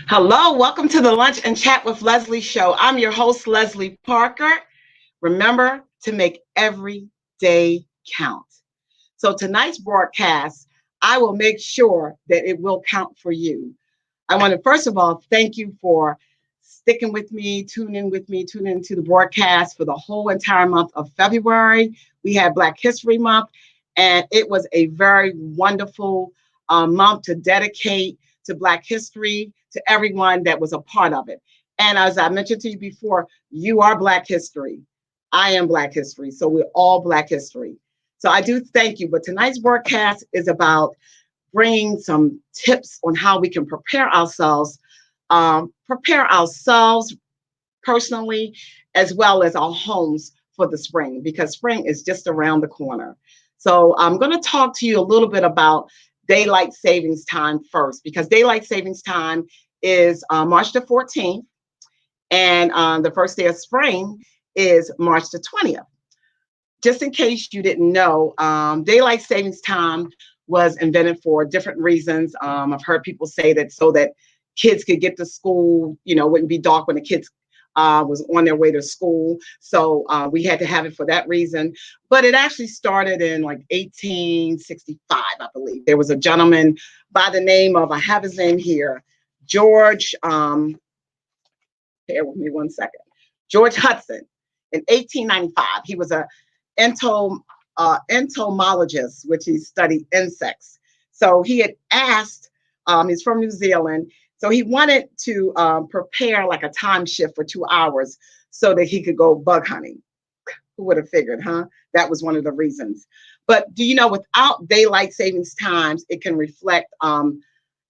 Hello, welcome to the Lunch and Chat with Leslie show. I'm your host, Leslie Parker. Remember to make every day count. So, tonight's broadcast, I will make sure that it will count for you. I want to, first of all, thank you for sticking with me, tuning into the broadcast for the whole entire month of February. We had Black History Month, and it was a very wonderful month to dedicate to Black history, to everyone that was a part of it. And as I mentioned to you before, you are Black history. I am Black history. So we're all Black history. So I do thank you. But tonight's broadcast is about bringing some tips on how we can prepare ourselves personally, as well as our homes for the spring, because spring is just around the corner. So I'm going to talk to you a little bit about daylight savings time first, because daylight savings time is March the 14th, and the first day of spring is March the 20th. Just in case you didn't know, daylight savings time was invented for different reasons. I've heard people say that so that kids could get to school, wouldn't be dark when the kids was on their way to school. So we had to have it for that reason. But it actually started in like 1865, I believe. There was a gentleman by the name of, I have his name here, George, bear with me one second, George Hudson in 1895. He was a entomologist, which he studied insects. So he had asked, he's from New Zealand, so he wanted to prepare like a time shift for 2 hours so that he could go bug hunting. Who would have figured, huh? That was one of the reasons. But do you know, without daylight savings times, it can reflect,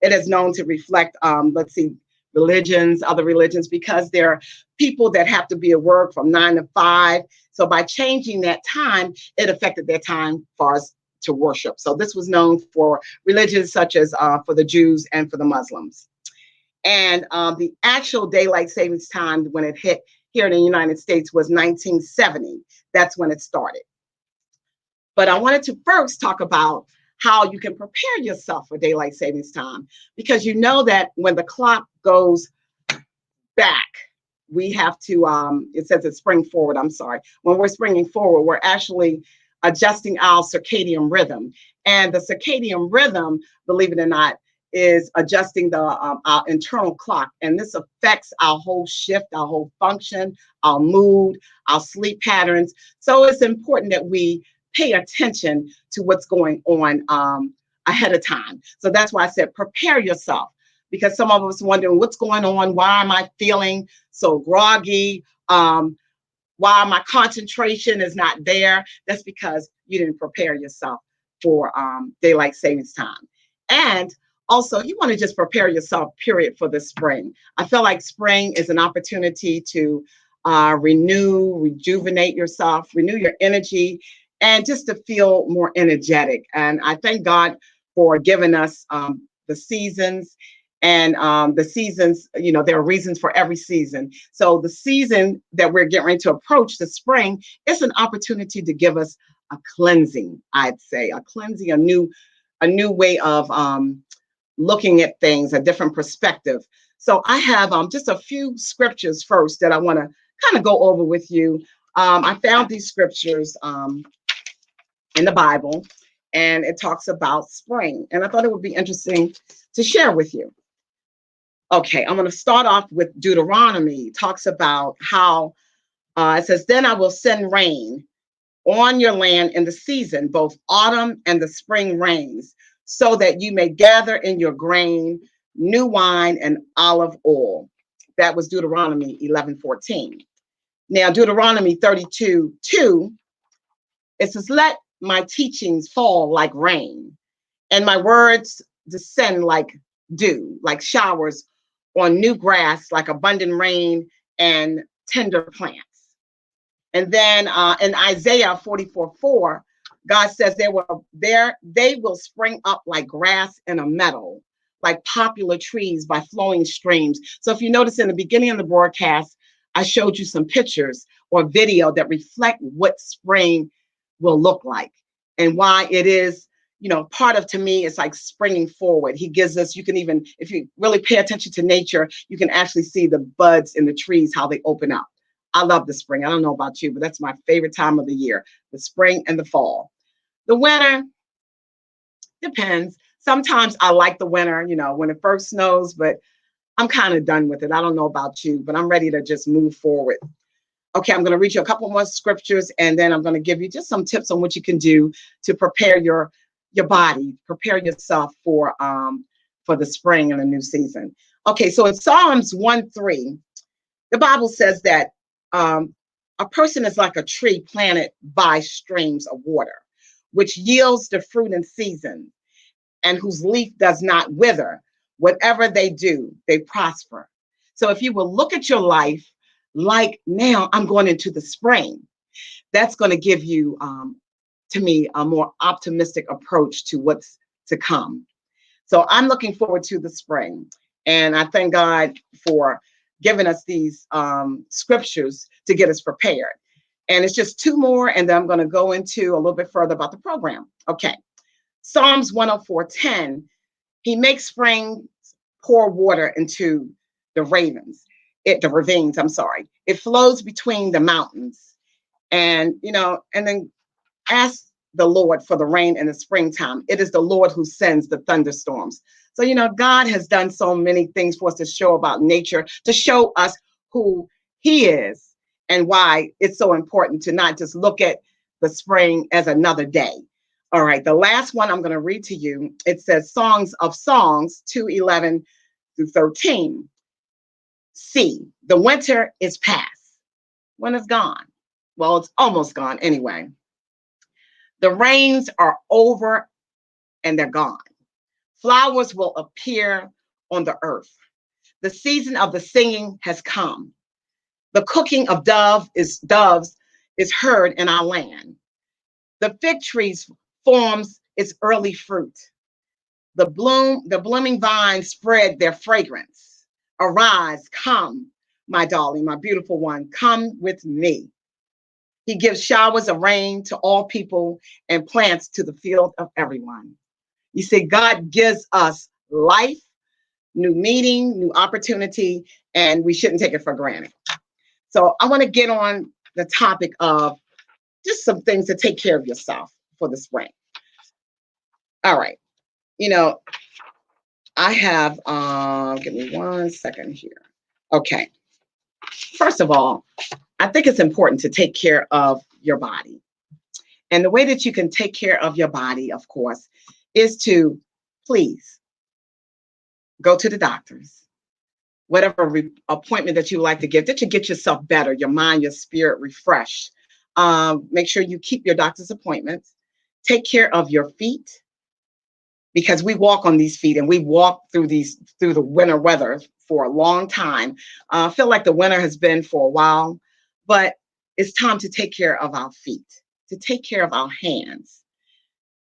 it is known to reflect, let's see, other religions, because there are people that have to be at work from 9 to 5. So by changing that time, it affected their time far as to worship. So this was known for religions such as for the Jews and for the Muslims. And the actual daylight savings time when it hit here in the United States was 1970. That's when it started. But I wanted to first talk about how you can prepare yourself for daylight savings time, because you know that when the clock goes back, we have to, it says it's spring forward, I'm sorry. When we're springing forward, we're actually adjusting our circadian rhythm. And the circadian rhythm, believe it or not, is adjusting our internal clock. And this affects our whole shift, our whole function, our mood, our sleep patterns. So it's important that we pay attention to what's going on ahead of time. So that's why I said prepare yourself, because some of us wondering what's going on. Why am I feeling so groggy? Why my concentration is not there? That's because you didn't prepare yourself for daylight savings time. And also, you want to just prepare yourself, period, for the spring. I feel like spring is an opportunity to rejuvenate yourself, renew your energy, and just to feel more energetic. And I thank God for giving us the seasons. And the seasons, there are reasons for every season. So the season that we're getting ready to approach, the spring, is an opportunity to give us a cleansing, I'd say, a new way of looking at things, a different perspective. So I have just a few scriptures first that I want to kind of go over with you. I found these scriptures in the Bible, and it talks about spring. And I thought it would be interesting to share with you. Okay, I'm going to start off with Deuteronomy. It talks about how it says, then I will send rain on your land in the season, both autumn and the spring rains, so that you may gather in your grain, new wine, and olive oil. That was Deuteronomy 11:14. Now, Deuteronomy 32:2, it says, let my teachings fall like rain, and my words descend like dew, like showers on new grass, like abundant rain and tender plants. And then in Isaiah 44:4, God says they will spring up like grass in a meadow, like popular trees by flowing streams. So if you notice in the beginning of the broadcast, I showed you some pictures or video that reflect what spring will look like and why it is part of, to me, it's like springing forward. He gives us, you can even, if you really pay attention to nature, you can actually see the buds in the trees, how they open up. I love the spring. I don't know about you, but that's my favorite time of the year, the spring and the fall. The winter depends. Sometimes I like the winter, when it first snows, but I'm kind of done with it. I don't know about you, but I'm ready to just move forward. Okay, I'm going to read you a couple more scriptures, and then I'm going to give you just some tips on what you can do to prepare your body, prepare yourself for the spring and the new season. Okay, so in Psalms 1:3, the Bible says that a person is like a tree planted by streams of water, which yields the fruit in season, and whose leaf does not wither. Whatever they do, they prosper. So if you will look at your life like, now I'm going into the spring, that's going to give you, to me, a more optimistic approach to what's to come. So I'm looking forward to the spring. And I thank God for giving us these scriptures to get us prepared. And it's just two more, and then I'm going to go into a little bit further about the program. Okay. Psalms 104:10, he makes springs pour water into the ravines, I'm sorry. It flows between the mountains. And, and then ask the Lord for the rain in the springtime. It is the Lord who sends the thunderstorms. So, God has done so many things for us to show about nature, to show us who he is and why it's so important to not just look at the spring as another day. All right, the last one I'm going to read to you. It says Songs of Songs 2:11-13. See, the winter is past. When it's gone? Well, it's almost gone anyway. The rains are over and they're gone. Flowers will appear on the earth. The season of the singing has come. The cooking of doves is heard in our land. The fig trees forms its early fruit. The blooming vines spread their fragrance. Arise, come, my darling, my beautiful one, come with me. He gives showers of rain to all people and plants to the field of everyone. You see, God gives us life, new meaning, new opportunity, and we shouldn't take it for granted. So I want to get on the topic of just some things to take care of yourself for the spring. All right. I have, give me 1 second here. Okay. First of all, I think it's important to take care of your body. And the way that you can take care of your body, of course, is to please go to the doctors, whatever appointment that you like to give, that you get yourself better, your mind, your spirit refreshed. Make sure you keep your doctor's appointments. Take care of your feet, because we walk on these feet and we walk through the winter weather for a long time. I feel like the winter has been for a while, but it's time to take care of our feet, to take care of our hands.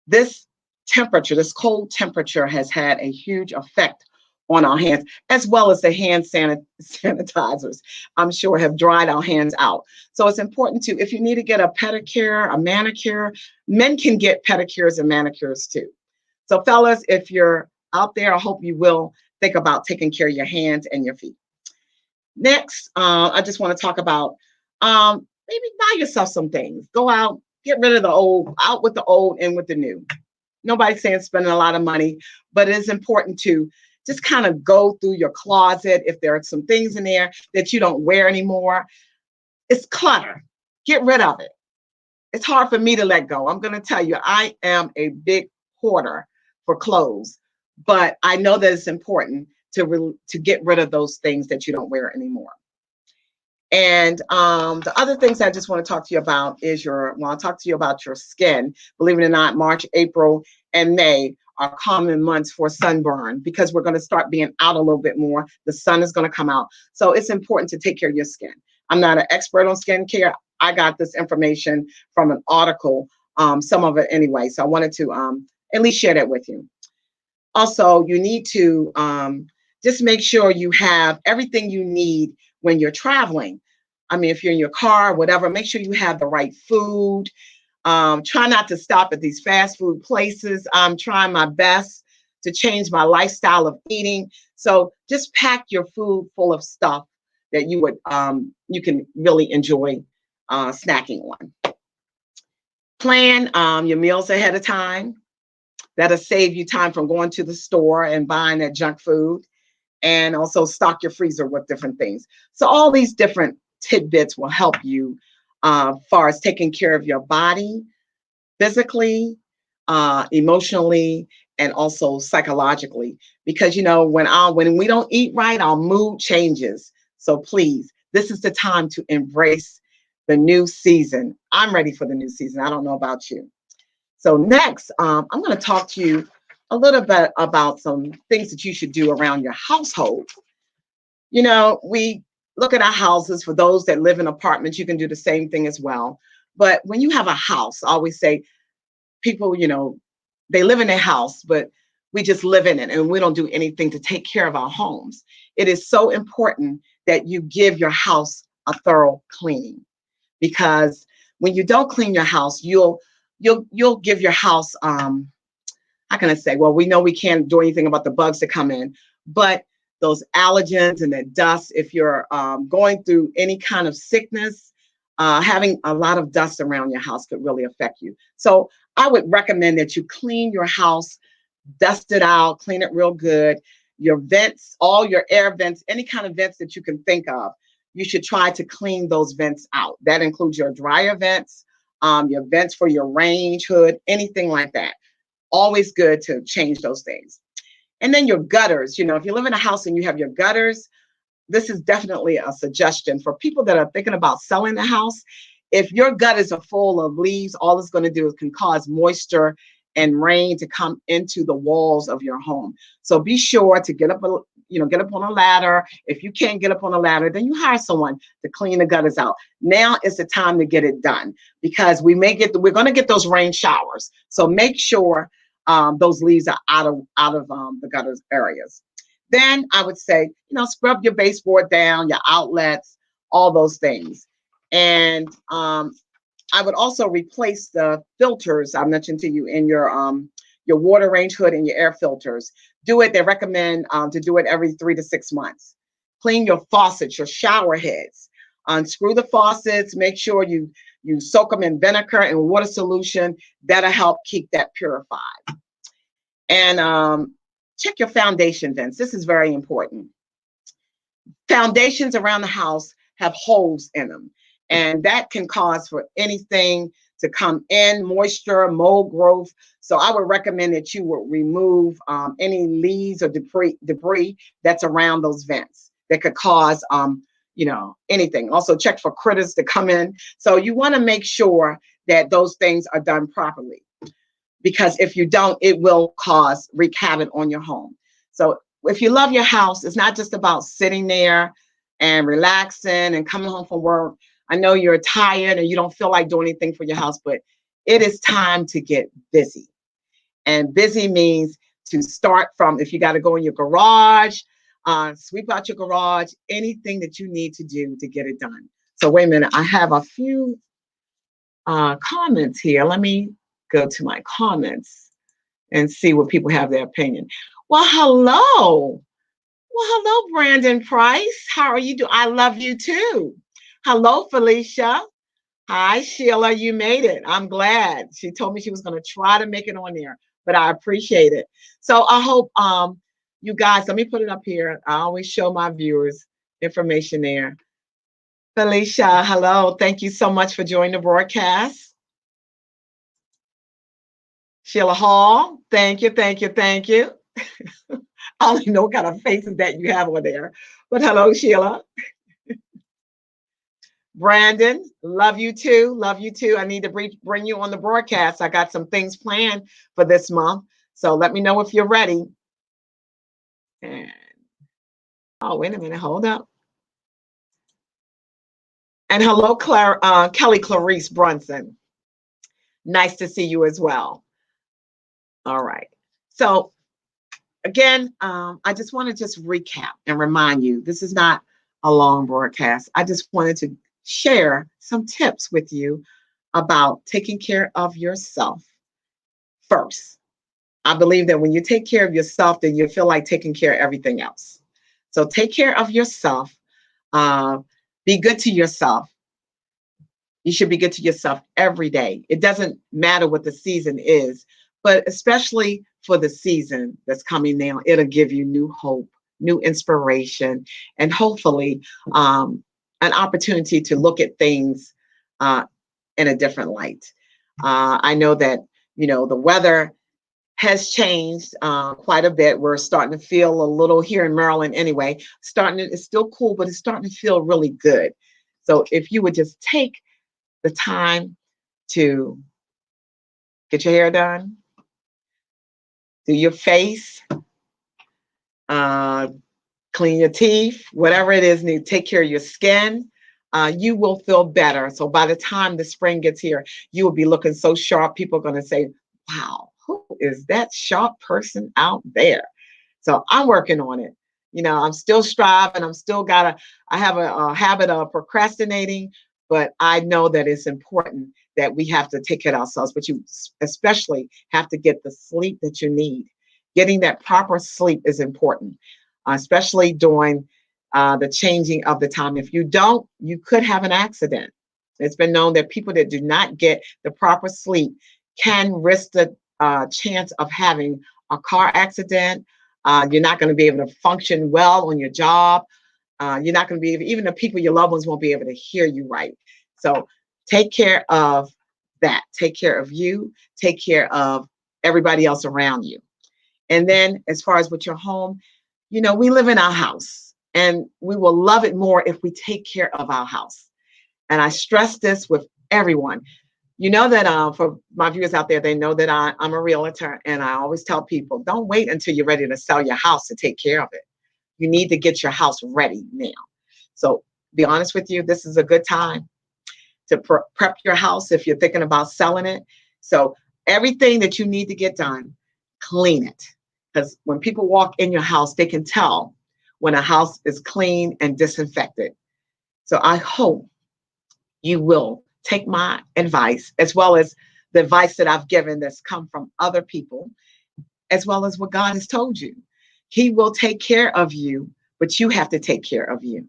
This cold temperature has had a huge effect on our hands, as well as the hand sanitizers, I'm sure, have dried our hands out. So it's important to, if you need to get a pedicure, a manicure, men can get pedicures and manicures too. So fellas, if you're out there, I hope you will think about taking care of your hands and your feet. Next, I just want to talk about maybe buy yourself some things. Go out, get rid of the old, out with the old, in with the new. Nobody's saying spending a lot of money, but it is important to just kind of go through your closet. If there are some things in there that you don't wear anymore, it's clutter. Get rid of it. It's hard for me to let go. I'm going to tell you, I am a big hoarder for clothes, but I know that it's important to get rid of those things that you don't wear anymore. And the other things I just want to talk to you about is I'll talk to you about your skin. Believe it or not, March, April, and May are common months for sunburn, because we're going to start being out a little bit more. The sun is going to come out. So it's important to take care of your skin. I'm not an expert on skincare. I got this information from an article, some of it anyway. So I wanted to at least share that with you. Also, you need to just make sure you have everything you need when you're traveling. I mean, if you're in your car, whatever, make sure you have the right food. Try not to stop at these fast food places. I'm trying my best to change my lifestyle of eating. So just pack your food full of stuff that you can really enjoy snacking on. Plan your meals ahead of time. That'll save you time from going to the store and buying that junk food. And also stock your freezer with different things. So all these different tidbits will help you far as taking care of your body, physically, emotionally, and also psychologically. Because when we don't eat right, our mood changes. So please, this is the time to embrace the new season. I'm ready for the new season. I don't know about you. So next, I'm going to talk to you a little bit about some things that you should do around your household. We look at our houses. For those that live in apartments, you can do the same thing as well. But when you have a house, I always say people, they live in their house, but we just live in it and we don't do anything to take care of our homes. It is so important that you give your house a thorough cleaning, because when you don't clean your house, you'll give your house, how can I say? Well, we know we can't do anything about the bugs that come in, but those allergens and that dust, if you're going through any kind of sickness, having a lot of dust around your house could really affect you. So I would recommend that you clean your house, dust it out, clean it real good. Your vents, all your air vents, any kind of vents that you can think of, you should try to clean those vents out. That includes your dryer vents, your vents for your range hood, anything like that. Always good to change those things. And then your gutters, if you live in a house and you have your gutters, this is definitely a suggestion for people that are thinking about selling the house. If your gutters are full of leaves, all it's going to do is can cause moisture and rain to come into the walls of your home. So be sure to get up on a ladder. If you can't get up on a ladder, then you hire someone to clean the gutters out. Now is the time to get it done, because we're going to get those rain showers. So make sure those leaves are out of the gutters areas. Then I would say, scrub your baseboard down, your outlets, all those things. And I would also replace the filters I mentioned to you in your water range hood and your air filters. They recommend to do it every 3 to 6 months. Clean your faucets, your shower heads. Unscrew the faucets. Make sure you soak them in vinegar and water solution. That'll help keep that purified. And check your foundation vents. This is very important. Foundations around the house have holes in them, and that can cause for anything to come in, moisture, mold growth. So I would recommend that you would remove any leaves or debris that's around those vents that could cause anything. Also check for critters to come in. So you want to make sure that those things are done properly, because if you don't, it will wreak havoc on your home. So if you love your house, it's not just about sitting there and relaxing and coming home from work. I know you're tired and you don't feel like doing anything for your house, but it is time to get busy. And busy means to start from, if you got to go in your garage, sweep out your garage, anything that you need to do to get it done. So wait a minute, I have a few comments here. Let me go to my comments and see what people have their opinion. Well, hello. Well, hello, Brandon Price. How are you doing? I love you too. Hello, Felicia. Hi, Sheila. You made it. I'm glad. She told me she was going to try to make it on there, but I appreciate it. So I hope you guys, let me put it up here. I always show my viewers information there. Felicia, hello. Thank you so much for joining the broadcast. Sheila Hall, thank you, thank you, thank you. I only know what kind of faces that you have over there, but hello, Sheila. Brandon, love you too, love you too. I need to bring you on the broadcast. I got some things planned for this month, so let me know if you're ready. And oh, wait a minute, hold up. And hello, Kelly Clarice Brunson. Nice to see you as well. All right. So again, I just want to recap and remind you, this is not a long broadcast. I just wanted to share some tips with you about taking care of yourself first. I believe that when you take care of yourself, then you feel like taking care of everything else. So take care of yourself. Uh, be good to yourself. You should be good to yourself every day. It doesn't matter what the season is, but especially for the season that's coming now, it'll give you new hope, new inspiration, and hopefully an opportunity to look at things uh, in a different light. I know that, the weather has changed quite a bit. We're starting to feel a little here in Maryland anyway. It's still cool, but it's starting to feel really good. So if you would just take the time to get your hair done, do your face, uh, clean your teeth, whatever it is, need take care of your skin. You will feel better. So by the time the spring gets here, you will be looking so sharp. People are going to say, "Wow, who is that sharp person out there?" So I'm working on it. I'm still striving. I have a habit of procrastinating, but I know that it's important that we have to take care of ourselves. But you especially have to get the sleep that you need. Getting that proper sleep is important, especially during the changing of the time. If you don't, you could have an accident. It's been known that people that do not get the proper sleep can risk the chance of having a car accident. You're not going to be able to function well on your job. You're not going to be able, even the people, your loved ones won't be able to hear you right. So take care of that. Take care of you. Take care of everybody else around you. And then as far as with your home, we live in our house and we will love it more if we take care of our house. And I stress this with everyone. You know that for my viewers out there, they know that I'm a realtor, and I always tell people, don't wait until you're ready to sell your house to take care of it. You need to get your house ready now. So, be honest with you, this is a good time to prep your house if you're thinking about selling it. So, everything that you need to get done, clean it. Because when people walk in your house, they can tell when a house is clean and disinfected. So, I hope you will take my advice as well as the advice that I've given that's come from other people, as well as what God has told you. He will take care of you, but you have to take care of you.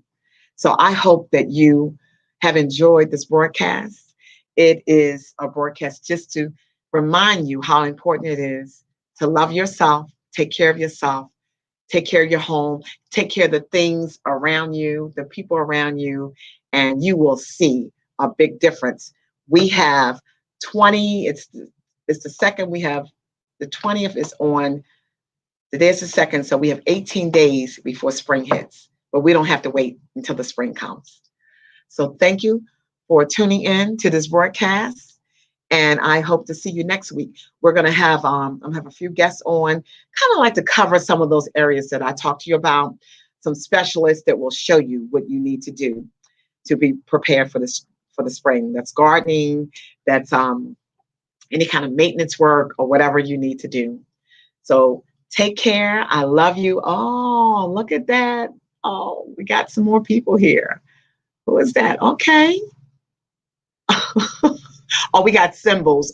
So I hope that you have enjoyed this broadcast. It is a broadcast just to remind you how important it is to love yourself, take care of yourself, take care of your home, take care of the things around you, the people around you, and you will see a big difference. We have 20, it's the second, we have the 20th is on, today is the second, so we have 18 days before spring hits, but we don't have to wait until the spring comes. So thank you for tuning in to this broadcast. And I hope to see you next week. We're going to have have a few guests on, kind of like to cover some of those areas that I talked to you about. Some specialists that will show you what you need to do to be prepared for this for the spring. That's gardening. That's any kind of maintenance work or whatever you need to do. So take care. I love you. Oh, look at that. Oh, we got some more people here. Who is that? Okay. Oh, we got symbols.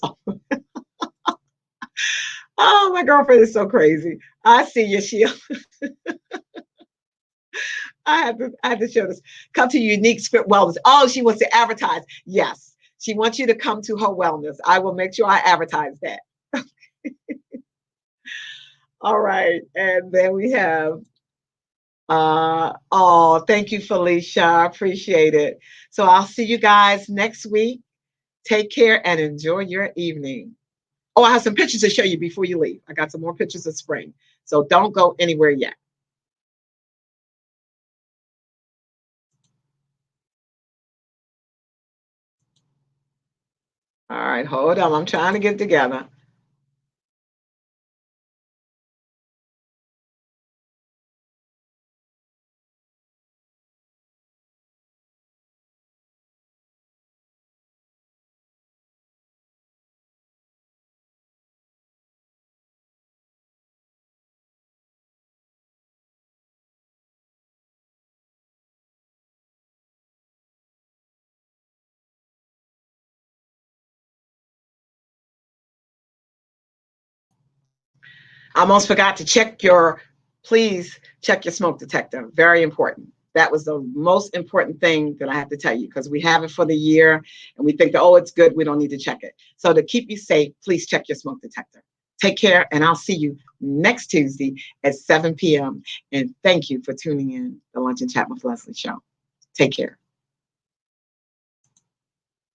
Oh, my girlfriend is so crazy. I see you, Sheila. I had to show this. Come to Unique Script Wellness. Oh, she wants to advertise. Yes. She wants you to come to her wellness. I will make sure I advertise that. All right. And then we have oh, thank you, Felicia. I appreciate it. So I'll see you guys next week. Take care and enjoy your evening. Oh, I have some pictures to show you before you leave. I got some more pictures of spring. So don't go anywhere yet. All right, hold on. I'm trying to get it together. I almost forgot to please check your smoke detector. Very important. That was the most important thing that I have to tell you, because we have it for the year and we think that, oh, it's good, we don't need to check it. So to keep you safe, please check your smoke detector. Take care, and I'll see you next Tuesday at 7 p.m. And thank you for tuning in the Lunch and Chat with Leslie show. Take care.